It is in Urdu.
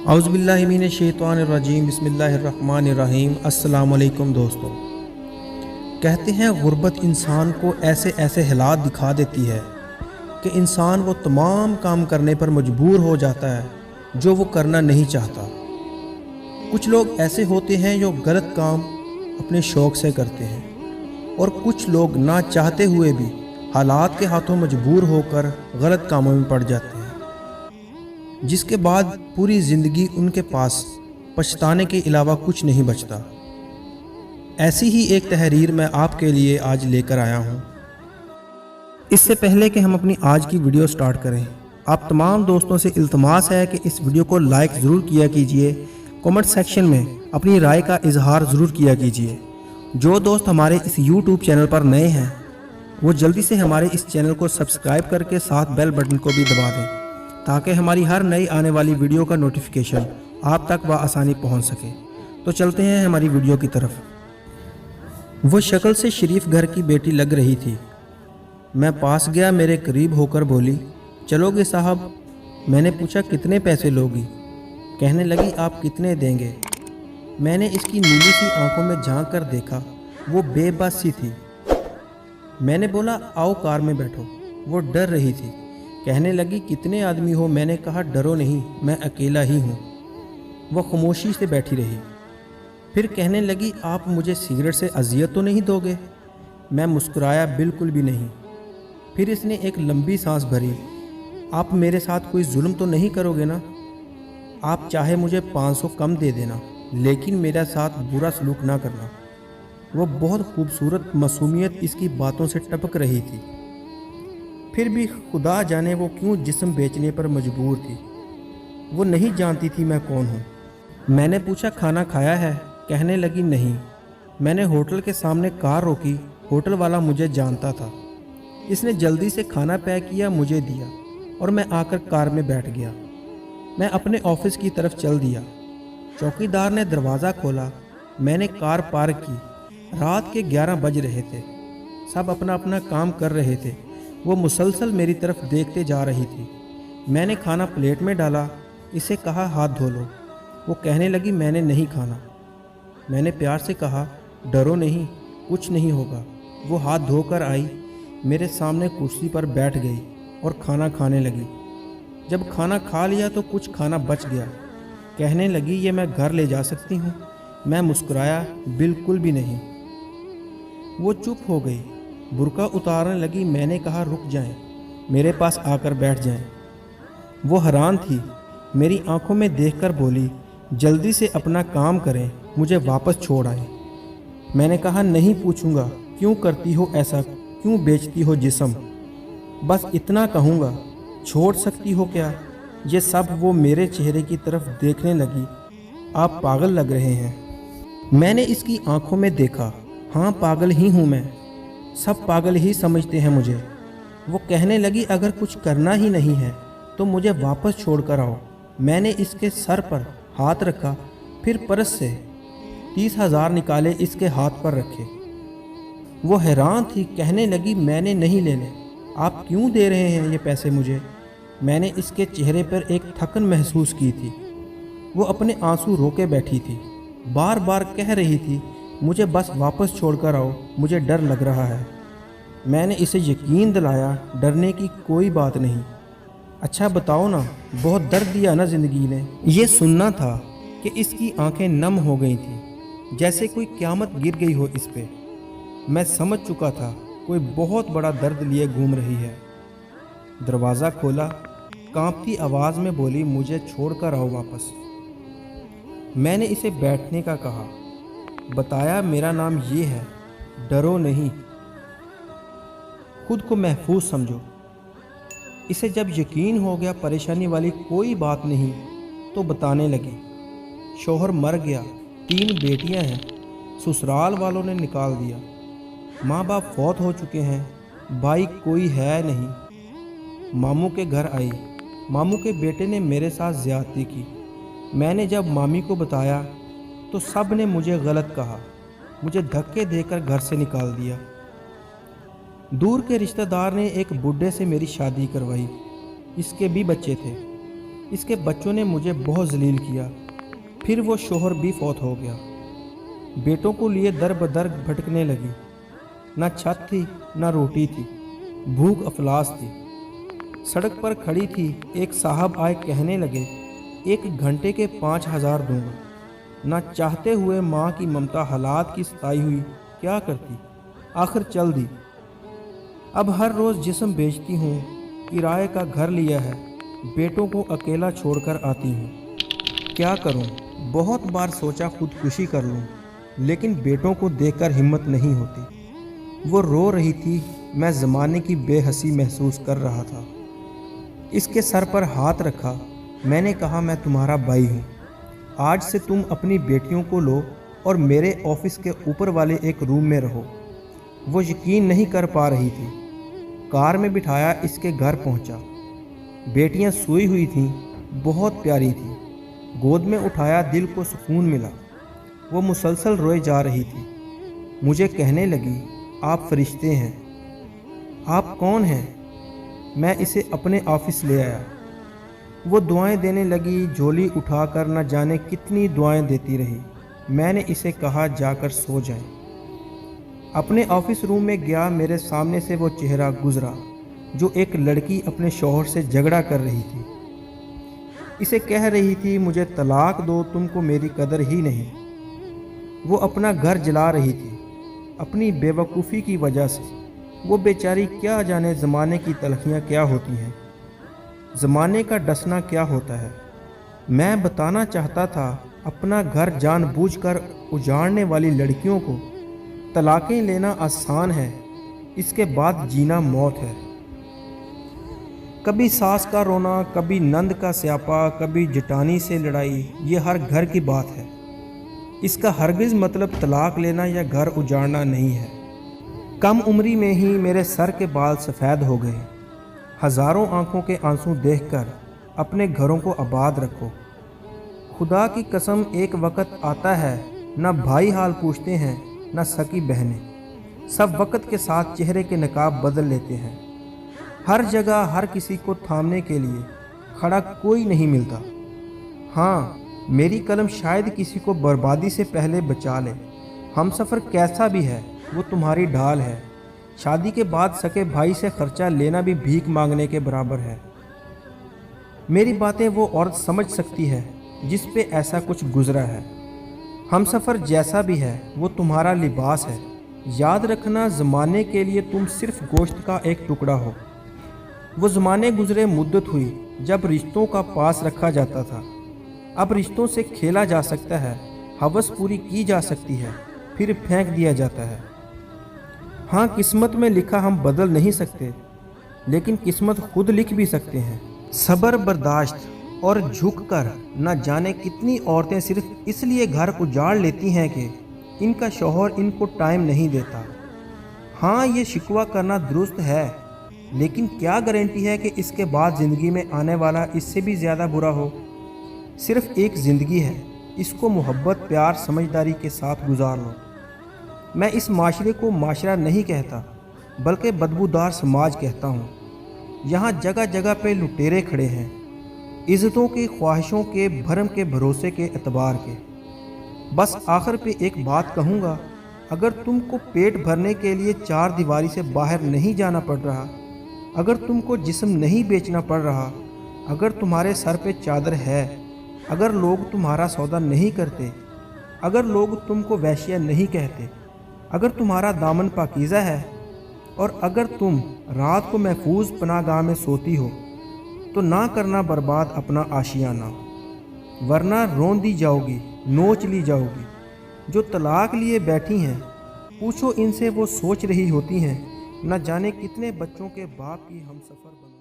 اعوذ باللہ من الشیطان الرجیم، بسم اللہ الرحمن الرحیم۔ السلام علیکم دوستو۔ کہتے ہیں غربت انسان کو ایسے حالات دکھا دیتی ہے کہ انسان وہ تمام کام کرنے پر مجبور ہو جاتا ہے جو وہ کرنا نہیں چاہتا۔ کچھ لوگ ایسے ہوتے ہیں جو غلط کام اپنے شوق سے کرتے ہیں، اور کچھ لوگ نہ چاہتے ہوئے بھی حالات کے ہاتھوں مجبور ہو کر غلط کاموں میں پڑ جاتے ہیں، جس کے بعد پوری زندگی ان کے پاس پچھتانے کے علاوہ کچھ نہیں بچتا۔ ایسی ہی ایک تحریر میں آپ کے لیے آج لے کر آیا ہوں۔ اس سے پہلے کہ ہم اپنی آج کی ویڈیو سٹارٹ کریں، آپ تمام دوستوں سے التماس ہے کہ اس ویڈیو کو لائک ضرور کیا کیجئے، کمنٹ سیکشن میں اپنی رائے کا اظہار ضرور کیا کیجئے۔ جو دوست ہمارے اس یوٹیوب چینل پر نئے ہیں وہ جلدی سے ہمارے اس چینل کو سبسکرائب کر کے ساتھ بیل بٹن کو بھی دبا دیں، تاکہ ہماری ہر نئی آنے والی ویڈیو کا نوٹیفیکیشن آپ تک بآسانی پہنچ سکے۔ تو چلتے ہیں ہماری ویڈیو کی طرف۔ وہ شکل سے شریف گھر کی بیٹی لگ رہی تھی۔ میں پاس گیا، میرے قریب ہو کر بولی، چلو گے صاحب؟ میں نے پوچھا کتنے پیسے لوگی؟ کہنے لگی آپ کتنے دیں گے؟ میں نے اس کی نیلی سی آنکھوں میں جھانک کر دیکھا، وہ بے بس سی تھی۔ میں نے بولا آؤ کار میں بیٹھو۔ وہ ڈر رہی تھی۔ کہنے لگی کتنے آدمی ہو؟ میں نے کہا ڈرو نہیں، میں اکیلا ہی ہوں۔ وہ خاموشی سے بیٹھی رہی۔ پھر کہنے لگی آپ مجھے سگریٹ سے اذیت تو نہیں دو گے؟ میں مسکرایا بالکل بھی نہیں۔ پھر اس نے ایک لمبی سانس بھری، آپ میرے ساتھ کوئی ظلم تو نہیں کرو گے نا؟ آپ چاہے مجھے 500 کم دے دینا، لیکن میرے ساتھ برا سلوک نہ کرنا۔ وہ بہت خوبصورت معصومیت اس کی باتوں سے ٹپک رہی تھی، پھر بھی خدا جانے وہ کیوں جسم بیچنے پر مجبور تھی۔ وہ نہیں جانتی تھی میں کون ہوں۔ میں نے پوچھا کھانا کھایا ہے؟ کہنے لگی نہیں۔ میں نے ہوٹل کے سامنے کار روکی، ہوٹل والا مجھے جانتا تھا۔ اس نے جلدی سے کھانا پیک کیا، مجھے دیا، اور میں آ کر کار میں بیٹھ گیا۔ میں اپنے آفس کی طرف چل دیا۔ چوکی دار نے دروازہ کھولا، میں نے کار پارک کی۔ رات کے 11 بج رہے تھے، سب اپنا اپنا کام کر رہے تھے۔ وہ مسلسل میری طرف دیکھتے جا رہی تھی۔ میں نے کھانا پلیٹ میں ڈالا، اسے کہا ہاتھ دھو لو۔ وہ کہنے لگی میں نے نہیں کھانا۔ میں نے پیار سے کہا ڈرو نہیں، کچھ نہیں ہوگا۔ وہ ہاتھ دھو کر آئی، میرے سامنے کرسی پر بیٹھ گئی اور کھانا کھانے لگی۔ جب کھانا کھا لیا تو کچھ کھانا بچ گیا۔ کہنے لگی یہ میں گھر لے جا سکتی ہوں؟ میں مسکرایا بالکل بھی نہیں۔ وہ چپ ہو گئی، برقع اتارنے لگی۔ میں نے کہا رک جائیں، میرے پاس آ کر بیٹھ جائیں۔ وہ حیران تھی، میری آنکھوں میں دیکھ کر بولی جلدی سے اپنا کام کریں، مجھے واپس چھوڑ آئیں۔ میں نے کہا نہیں پوچھوں گا کیوں کرتی ہو ایسا، کیوں بیچتی ہو جسم؟ بس اتنا کہوں گا، چھوڑ سکتی ہو کیا؟ یہ سب وہ میرے چہرے کی طرف دیکھنے لگی۔ آپ پاگل لگ رہے ہیں۔ میں نے اس کی آنکھوں میں دیکھا، ہاں پاگل ہی ہوں میں، سب پاگل ہی سمجھتے ہیں مجھے۔ وہ کہنے لگی اگر کچھ کرنا ہی نہیں ہے تو مجھے واپس چھوڑ کر آؤ۔ میں نے اس کے سر پر ہاتھ رکھا، پھر پرس سے 30,000 نکالے اس کے ہاتھ پر رکھے۔ وہ حیران تھی، کہنے لگی میں نے نہیں لینے، آپ کیوں دے رہے ہیں یہ پیسے مجھے؟ میں نے اس کے چہرے پر ایک تھکن محسوس کی تھی۔ وہ اپنے آنسو روکے بیٹھی تھی، بار بار کہہ رہی تھی مجھے بس واپس چھوڑ کر آؤ، مجھے ڈر لگ رہا ہے۔ میں نے اسے یقین دلایا ڈرنے کی کوئی بات نہیں۔ اچھا بتاؤ نا، بہت درد دیا نا زندگی نے؟ یہ سننا تھا کہ اس کی آنکھیں نم ہو گئی تھیں، جیسے کوئی قیامت گر گئی ہو اس پہ۔ میں سمجھ چکا تھا کوئی بہت بڑا درد لیے گھوم رہی ہے۔ دروازہ کھولا، کانپتی آواز میں بولی مجھے چھوڑ کر آؤ واپس۔ میں نے اسے بیٹھنے کا کہا، بتایا میرا نام یہ ہے، ڈرو نہیں، خود کو محفوظ سمجھو۔ اسے جب یقین ہو گیا پریشانی والی کوئی بات نہیں تو بتانے لگی، شوہر مر گیا، 3 بیٹیاں ہیں، سسرال والوں نے نکال دیا، ماں باپ فوت ہو چکے ہیں، بھائی کوئی ہے نہیں۔ ماموں کے گھر آئی، ماموں کے بیٹے نے میرے ساتھ زیادتی کی۔ میں نے جب مامی کو بتایا تو سب نے مجھے غلط کہا، مجھے دھکے دے کر گھر سے نکال دیا۔ دور کے رشتہ دار نے ایک بڈھے سے میری شادی کروائی، اس کے بھی بچے تھے۔ اس کے بچوں نے مجھے بہت ذلیل کیا، پھر وہ شوہر بھی فوت ہو گیا۔ بیٹوں کو لیے در بدر بھٹکنے لگی، نہ چھت تھی نہ روٹی تھی، بھوک افلاس تھی۔ سڑک پر کھڑی تھی، ایک صاحب آئے، کہنے لگے 1 گھنٹے کے 5,000 دوں گا۔ نہ چاہتے ہوئے ماں کی ممتا حالات کی ستائی ہوئی، کیا کرتی، آخر چل دی۔ اب ہر روز جسم بیچتی ہوں، کرائے کا گھر لیا ہے، بیٹوں کو اکیلا چھوڑ کر آتی ہوں۔ کیا کروں؟ بہت بار سوچا خودکشی کر لوں، لیکن بیٹوں کو دیکھ کر ہمت نہیں ہوتی۔ وہ رو رہی تھی، میں زمانے کی بے حسی محسوس کر رہا تھا۔ اس کے سر پر ہاتھ رکھا، میں نے کہا میں تمہارا بھائی ہوں، آج سے تم اپنی بیٹیوں کو لو اور میرے آفس کے اوپر والے ایک روم میں رہو۔ وہ یقین نہیں کر پا رہی تھی۔ کار میں بٹھایا، اس کے گھر پہنچا۔ بیٹیاں سوئی ہوئی تھیں، بہت پیاری تھی۔ گود میں اٹھایا، دل کو سکون ملا۔ وہ مسلسل روئے جا رہی تھی۔ مجھے کہنے لگی آپ فرشتے ہیں۔ آپ کون ہیں؟ میں اسے اپنے آفس لے آیا۔ وہ دعائیں دینے لگی، جھولی اٹھا کر نہ جانے کتنی دعائیں دیتی رہی۔ میں نے اسے کہا جا کر سو جائیں۔ اپنے آفس روم میں گیا، میرے سامنے سے وہ چہرہ گزرا جو ایک لڑکی اپنے شوہر سے جھگڑا کر رہی تھی۔ اسے کہہ رہی تھی مجھے طلاق دو، تم کو میری قدر ہی نہیں۔ وہ اپنا گھر جلا رہی تھی اپنی بے وقوفی کی وجہ سے۔ وہ بیچاری کیا جانے زمانے کی تلخیاں کیا ہوتی ہیں، زمانے کا ڈسنا کیا ہوتا ہے۔ میں بتانا چاہتا تھا اپنا گھر جان بوجھ کر اجاڑنے والی لڑکیوں کو طلاقیں لینا آسان ہے، اس کے بعد جینا موت ہے۔ کبھی ساس کا رونا، کبھی نند کا سیاپا، کبھی جٹانی سے لڑائی، یہ ہر گھر کی بات ہے۔ اس کا ہرگز مطلب طلاق لینا یا گھر اجاڑنا نہیں ہے۔ کم عمری میں ہی میرے سر کے بال سفید ہو گئے۔ ہزاروں آنکھوں کے آنسو دیکھ کر اپنے گھروں کو آباد رکھو۔ خدا کی قسم، ایک وقت آتا ہے نہ بھائی حال پوچھتے ہیں نہ سکی بہنیں، سب وقت کے ساتھ چہرے کے نقاب بدل لیتے ہیں۔ ہر جگہ ہر کسی کو تھامنے کے لیے کھڑا کوئی نہیں ملتا۔ ہاں، میری قلم شاید کسی کو بربادی سے پہلے بچا لے۔ ہم سفر کیسا بھی ہے، وہ تمہاری ڈھال ہے۔ شادی کے بعد سکے بھائی سے خرچہ لینا بھی بھیک مانگنے کے برابر ہے۔ میری باتیں وہ عورت سمجھ سکتی ہے جس پہ ایسا کچھ گزرا ہے۔ ہم سفر جیسا بھی ہے وہ تمہارا لباس ہے۔ یاد رکھنا، زمانے کے لیے تم صرف گوشت کا ایک ٹکڑا ہو۔ وہ زمانے گزرے، مدت ہوئی جب رشتوں کا پاس رکھا جاتا تھا۔ اب رشتوں سے کھیلا جا سکتا ہے، ہوس پوری کی جا سکتی ہے، پھر پھینک دیا جاتا ہے۔ ہاں، قسمت میں لکھا ہم بدل نہیں سکتے، لیکن قسمت خود لکھ بھی سکتے ہیں۔ صبر، برداشت اور جھک کر نہ جانے کتنی عورتیں صرف اس لیے گھر اجاڑ لیتی ہیں کہ ان کا شوہر ان کو ٹائم نہیں دیتا۔ ہاں، یہ شکوہ کرنا درست ہے، لیکن کیا گارنٹی ہے کہ اس کے بعد زندگی میں آنے والا اس سے بھی زیادہ برا ہو؟ صرف ایک زندگی ہے، اس کو محبت، پیار، سمجھداری کے ساتھ گزار لو۔ میں اس معاشرے کو معاشرہ نہیں کہتا، بلکہ بدبودار سماج کہتا ہوں۔ یہاں جگہ جگہ پہ لٹیرے کھڑے ہیں، عزتوں کے، خواہشوں کے، بھرم کے، بھروسے کے، اعتبار کے۔ بس آخر پہ ایک بات کہوں گا، اگر تم کو پیٹ بھرنے کے لیے 4 دیواری سے باہر نہیں جانا پڑ رہا، اگر تم کو جسم نہیں بیچنا پڑ رہا، اگر تمہارے سر پہ چادر ہے، اگر لوگ تمہارا سودا نہیں کرتے، اگر لوگ تم کو ویشیا نہیں کہتے، اگر تمہارا دامن پاکیزہ ہے، اور اگر تم رات کو محفوظ پناہ گاہ میں سوتی ہو، تو نہ کرنا برباد اپنا آشیانہ، ورنہ رون دی جاؤ گی، نوچ لی جاؤ گی۔ جو طلاق لیے بیٹھی ہیں، پوچھو ان سے، وہ سوچ رہی ہوتی ہیں نہ جانے کتنے بچوں کے باپ کی ہم سفر بنو۔